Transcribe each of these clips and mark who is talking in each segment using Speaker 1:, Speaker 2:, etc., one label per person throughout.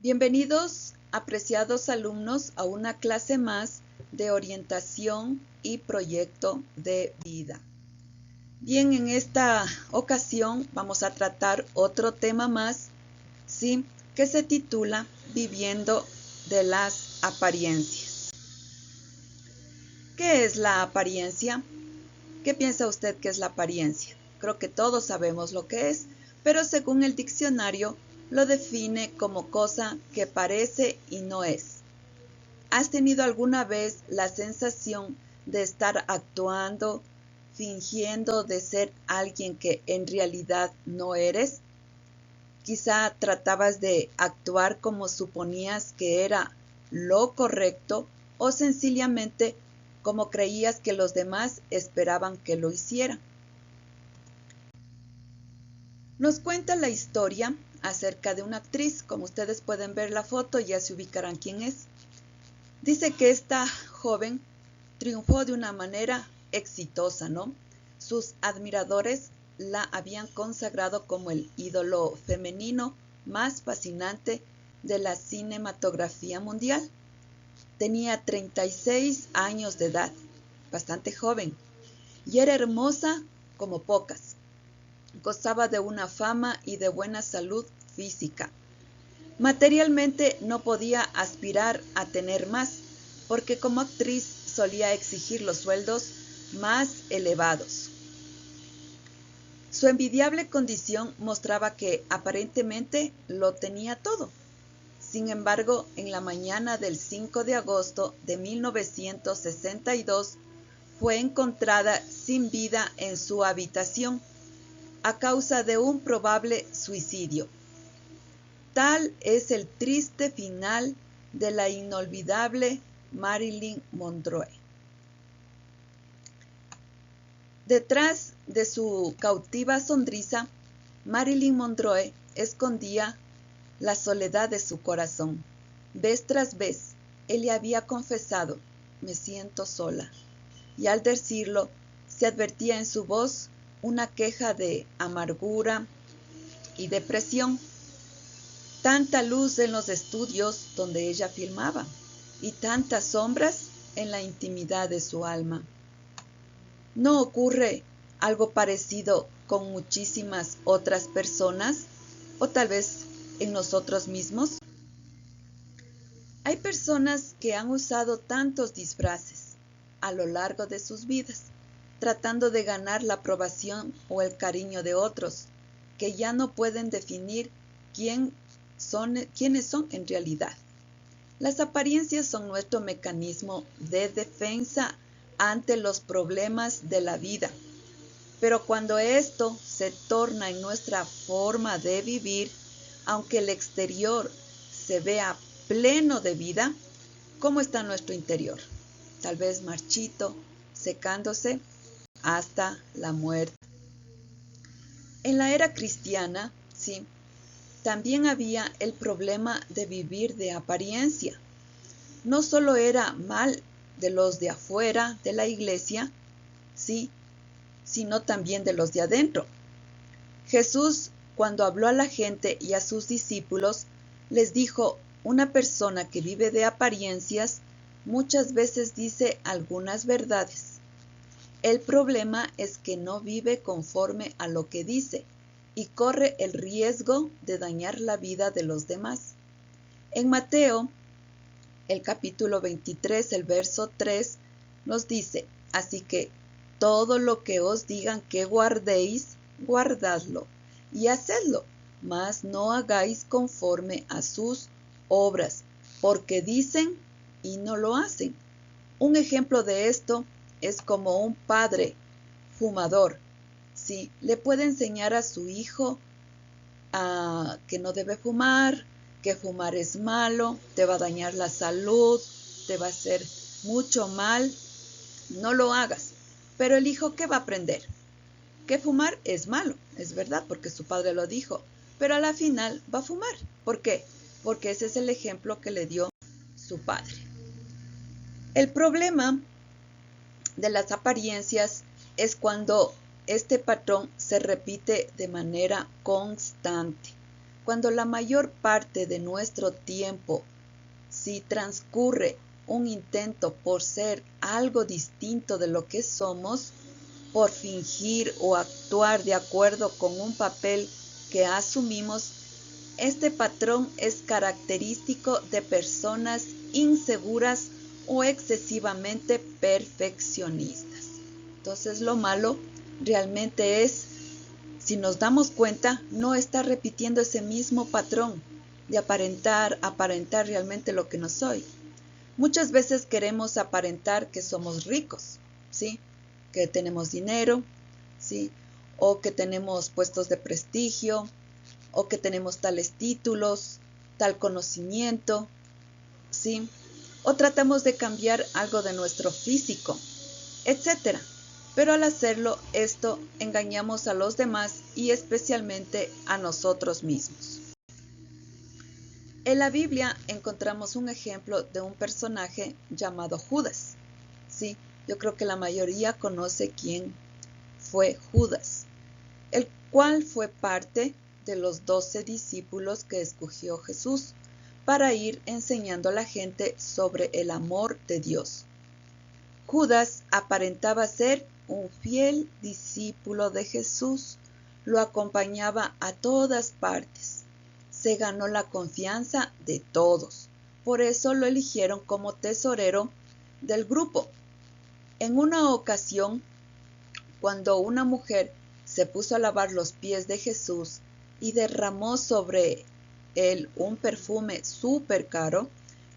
Speaker 1: Bienvenidos, apreciados alumnos, a una clase más de orientación y proyecto de vida. Bien, en esta ocasión vamos a tratar otro tema más, ¿sí?, que se titula Viviendo de las apariencias. ¿Qué es la apariencia? ¿Qué piensa usted que es la apariencia? Creo que todos sabemos lo que es, pero según el diccionario lo define como cosa que parece y no es. ¿Has tenido alguna vez la sensación de estar actuando, fingiendo de ser alguien que en realidad no eres? Quizá tratabas de actuar como suponías que era lo correcto o sencillamente como creías que los demás esperaban que lo hicieran. Nos cuenta la historia acerca de una actriz. Como ustedes pueden ver la foto, ya se ubicarán quién es. Dice que esta joven triunfó de una manera exitosa, ¿no? Sus admiradores la habían consagrado como el ídolo femenino más fascinante de la cinematografía mundial. Tenía 36 años de edad, bastante joven, y era hermosa como pocas. Gozaba de una fama y de buena salud física. Materialmente no podía aspirar a tener más, porque como actriz solía exigir los sueldos más elevados. Su envidiable condición mostraba que aparentemente lo tenía todo. Sin embargo, en la mañana del 5 de agosto de 1962 fue encontrada sin vida en su habitación a causa de un probable suicidio. Tal es el triste final de la inolvidable Marilyn Monroe. Detrás de su cautiva sonrisa, Marilyn Monroe escondía la soledad de su corazón. Vez tras vez, él le había confesado: "Me siento sola", y al decirlo, se advertía en su voz una queja de amargura y depresión. Tanta luz en los estudios donde ella filmaba y tantas sombras en la intimidad de su alma. ¿No ocurre algo parecido con muchísimas otras personas? O tal vez en nosotros mismos. Hay personas que han usado tantos disfraces a lo largo de sus vidas, tratando de ganar la aprobación o el cariño de otros, que ya no pueden definir quiénes son en realidad. Las apariencias son nuestro mecanismo de defensa ante los problemas de la vida, pero cuando esto se torna en nuestra forma de vivir, aunque el exterior se vea pleno de vida, ¿cómo está nuestro interior? Tal vez marchito, secándose hasta la muerte. En la era cristiana, sí, también había el problema de vivir de apariencia. No solo era mal de los de afuera de la iglesia, sí, sino también de los de adentro. Jesús, cuando habló a la gente y a sus discípulos, les dijo: una persona que vive de apariencias muchas veces dice algunas verdades. El problema es que no vive conforme a lo que dice y corre el riesgo de dañar la vida de los demás. En Mateo, el capítulo 23, el verso 3, nos dice: así que todo lo que os digan que guardéis, guardadlo y hacedlo, mas no hagáis conforme a sus obras, porque dicen y no lo hacen. Un ejemplo de esto es como un padre fumador. Sí, le puede enseñar a su hijo que no debe fumar, que fumar es malo, te va a dañar la salud, te va a hacer mucho mal, no lo hagas. Pero el hijo, ¿qué va a aprender? Que fumar es malo, es verdad, porque su padre lo dijo, pero a la final va a fumar. ¿Por qué? Porque ese es el ejemplo que le dio su padre. El problema de las apariencias es cuando este patrón se repite de manera constante. Cuando la mayor parte de nuestro tiempo, si transcurre un intento por ser algo distinto de lo que somos, por fingir o actuar de acuerdo con un papel que asumimos, este patrón es característico de personas inseguras o excesivamente perfeccionistas. Entonces, lo malo realmente es, si nos damos cuenta, no está repitiendo ese mismo patrón de aparentar realmente lo que no soy. Muchas veces queremos aparentar que somos ricos, ¿sí? Que tenemos dinero, ¿sí? O que tenemos puestos de prestigio, o que tenemos tales títulos, tal conocimiento, ¿sí? O tratamos de cambiar algo de nuestro físico, etcétera. Pero al hacerlo, esto engañamos a los demás y especialmente a nosotros mismos. En la Biblia encontramos un ejemplo de un personaje llamado Judas. Sí, yo creo que la mayoría conoce quién fue Judas, el cual fue parte de los 12 discípulos que escogió Jesús para ir enseñando a la gente sobre el amor de Dios. Judas aparentaba ser un fiel discípulo de Jesús, lo acompañaba a todas partes, se ganó la confianza de todos, por eso lo eligieron como tesorero del grupo. En una ocasión, cuando una mujer se puso a lavar los pies de Jesús y derramó sobre él un perfume súper caro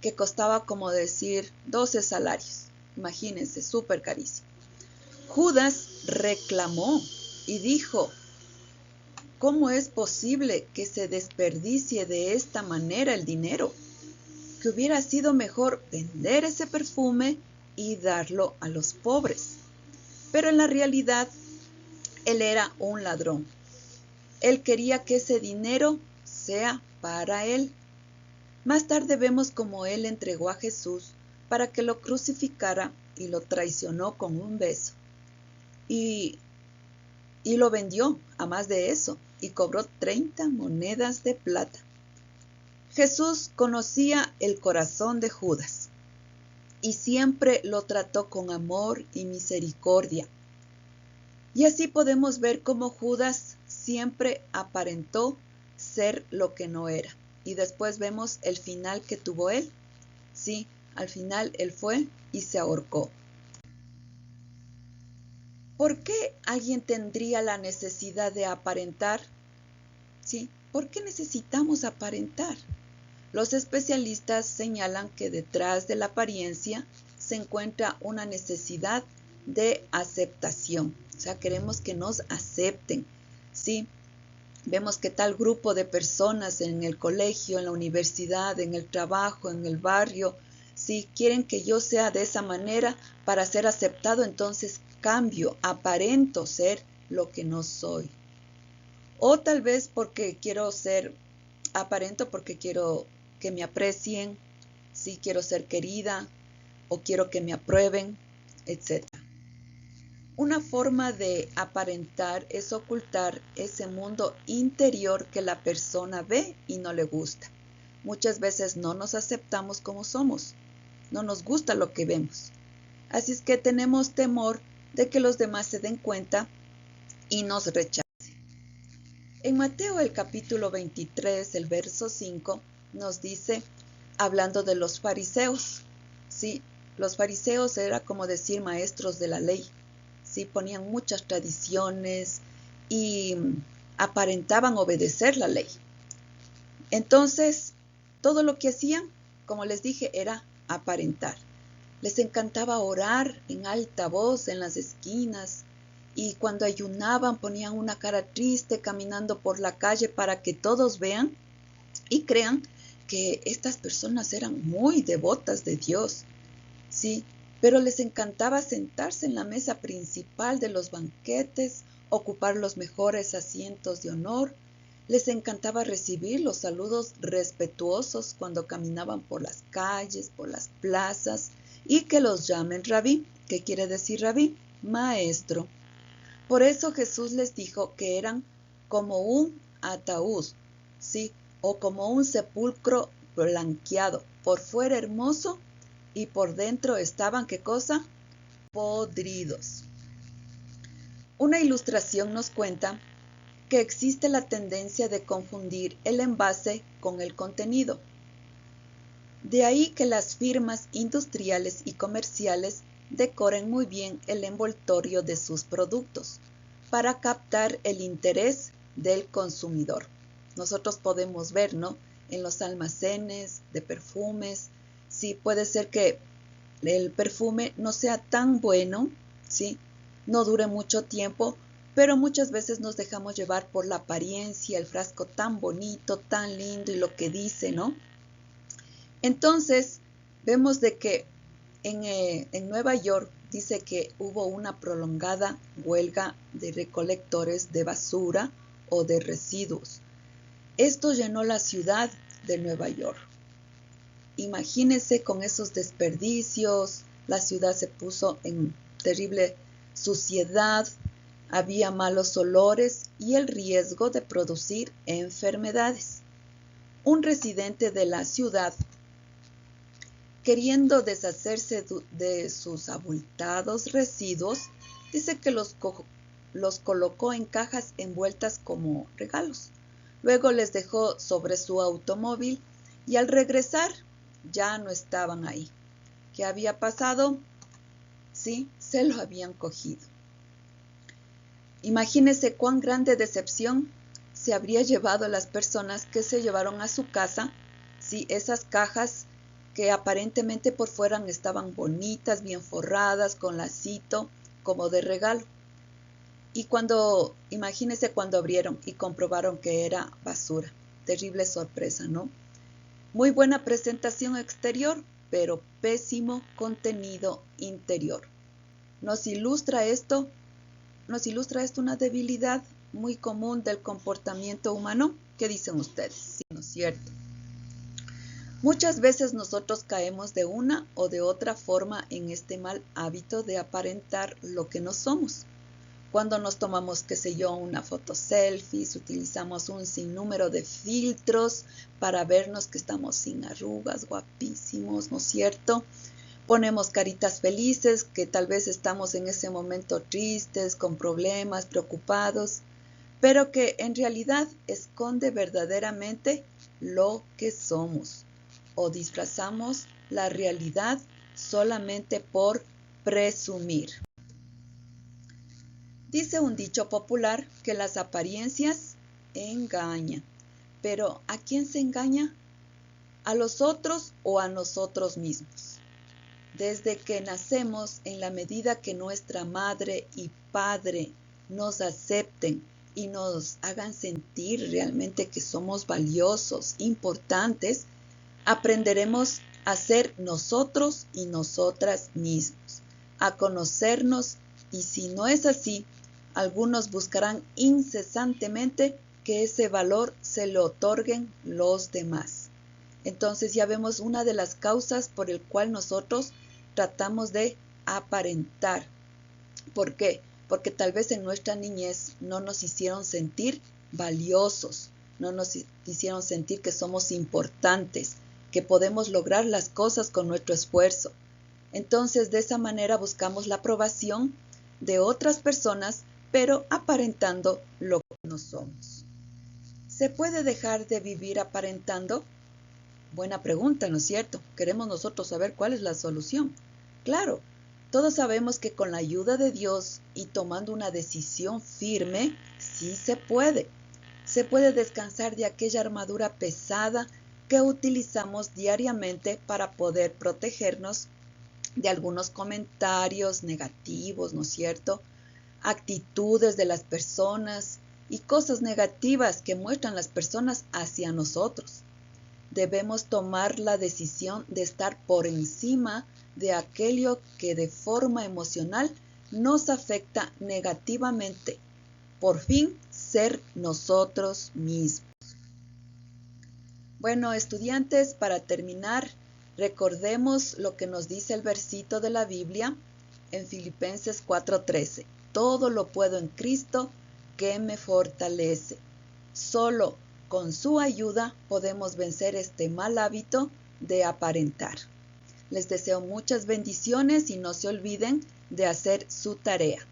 Speaker 1: que costaba como decir 12 salarios. Imagínense, súper carísimo. Judas reclamó y dijo, ¿cómo es posible que se desperdicie de esta manera el dinero? Que hubiera sido mejor vender ese perfume y darlo a los pobres. Pero en la realidad, él era un ladrón. Él quería que ese dinero sea para él. Más tarde vemos cómo él entregó a Jesús para que lo crucificara y lo traicionó con un beso. Y lo vendió a más de eso y cobró 30 monedas de plata. Jesús conocía el corazón de Judas y siempre lo trató con amor y misericordia. Y así podemos ver cómo Judas siempre aparentó ser lo que no era. Y después vemos el final que tuvo él. Sí, al final él fue y se ahorcó. ¿Por qué alguien tendría la necesidad de aparentar? ¿Sí? ¿Por qué necesitamos aparentar? Los especialistas señalan que detrás de la apariencia se encuentra una necesidad de aceptación. O sea, queremos que nos acepten, ¿sí? Vemos que tal grupo de personas en el colegio, en la universidad, en el trabajo, en el barrio, ¿sí? Quieren que yo sea de esa manera para ser aceptado, entonces cambio, aparento ser lo que no soy. O tal vez porque aparento porque quiero que me aprecien, ¿sí? Quiero ser querida o quiero que me aprueben, etc. Una forma de aparentar es ocultar ese mundo interior que la persona ve y no le gusta. Muchas veces no nos aceptamos como somos, no nos gusta lo que vemos. Así es que tenemos temor de que los demás se den cuenta y nos rechacen. En Mateo el capítulo 23, el verso 5, nos dice, hablando de los fariseos, ¿sí? Los fariseos era como decir maestros de la ley, ¿sí? Ponían muchas tradiciones y aparentaban obedecer la ley. Entonces, todo lo que hacían, como les dije, era aparentar. Les encantaba orar en alta voz en las esquinas y cuando ayunaban ponían una cara triste caminando por la calle para que todos vean y crean que estas personas eran muy devotas de Dios, ¿sí? Pero les encantaba sentarse en la mesa principal de los banquetes, ocupar los mejores asientos de honor. Les encantaba recibir los saludos respetuosos cuando caminaban por las calles, por las plazas, y que los llamen rabí. ¿Qué quiere decir rabí? Maestro. Por eso Jesús les dijo que eran como un ataúd, ¿sí? o como un sepulcro blanqueado, por fuera hermoso y por dentro estaban, ¿qué cosa? Podridos. Una ilustración nos cuenta que existe la tendencia de confundir el envase con el contenido. De ahí que las firmas industriales y comerciales decoren muy bien el envoltorio de sus productos para captar el interés del consumidor. Nosotros podemos ver, ¿no?, en los almacenes de perfumes, sí, puede ser que el perfume no sea tan bueno, sí, no dure mucho tiempo, pero muchas veces nos dejamos llevar por la apariencia, el frasco tan bonito, tan lindo y lo que dice, ¿no? Entonces, vemos de que en Nueva York dice que hubo una prolongada huelga de recolectores de basura o de residuos. Esto llenó la ciudad de Nueva York. Imagínense con esos desperdicios, la ciudad se puso en terrible suciedad, había malos olores y el riesgo de producir enfermedades. Un residente de la ciudad, queriendo deshacerse de sus abultados residuos, dice que los colocó en cajas envueltas como regalos. Luego les dejó sobre su automóvil y al regresar ya no estaban ahí. ¿Qué había pasado? Sí, se lo habían cogido. Imagínense cuán grande decepción se habría llevado a las personas que se llevaron a su casa, sí, esas cajas que aparentemente por fuera estaban bonitas, bien forradas, con lacito, como de regalo. Y imagínense cuando abrieron y comprobaron que era basura. Terrible sorpresa, ¿no? Muy buena presentación exterior, pero pésimo contenido interior. Nos ilustra esto una debilidad muy común del comportamiento humano. ¿Qué dicen ustedes? Sí, ¿no es cierto? Muchas veces nosotros caemos de una o de otra forma en este mal hábito de aparentar lo que no somos. Cuando nos tomamos, qué sé yo, una foto selfies, utilizamos un sinnúmero de filtros para vernos que estamos sin arrugas, guapísimos, ¿no es cierto? Ponemos caritas felices, que tal vez estamos en ese momento tristes, con problemas, preocupados, pero que en realidad esconde verdaderamente lo que somos. O disfrazamos la realidad solamente por presumir. Dice un dicho popular que las apariencias engañan, pero ¿a quién se engaña? ¿A los otros o a nosotros mismos? Desde que nacemos, en la medida que nuestra madre y padre nos acepten y nos hagan sentir realmente que somos valiosos, importantes, aprenderemos a ser nosotros y nosotras mismos, a conocernos, y si no es así, algunos buscarán incesantemente que ese valor se lo otorguen los demás. Entonces ya vemos una de las causas por el cual nosotros tratamos de aparentar. ¿Por qué? Porque tal vez en nuestra niñez no nos hicieron sentir valiosos, no nos hicieron sentir que somos importantes, que podemos lograr las cosas con nuestro esfuerzo. Entonces, de esa manera buscamos la aprobación de otras personas, pero aparentando lo que no somos. ¿Se puede dejar de vivir aparentando? Buena pregunta, ¿no es cierto? Queremos nosotros saber cuál es la solución. Claro, todos sabemos que con la ayuda de Dios y tomando una decisión firme, sí se puede. Se puede descansar de aquella armadura pesada que utilizamos diariamente para poder protegernos de algunos comentarios negativos, ¿no es cierto? Actitudes de las personas y cosas negativas que muestran las personas hacia nosotros. Debemos tomar la decisión de estar por encima de aquello que de forma emocional nos afecta negativamente. Por fin, ser nosotros mismos. Bueno, estudiantes, para terminar, recordemos lo que nos dice el versito de la Biblia en Filipenses 4:13. Todo lo puedo en Cristo que me fortalece. Solo Con su ayuda podemos vencer este mal hábito de aparentar. Les deseo muchas bendiciones y no se olviden de hacer su tarea.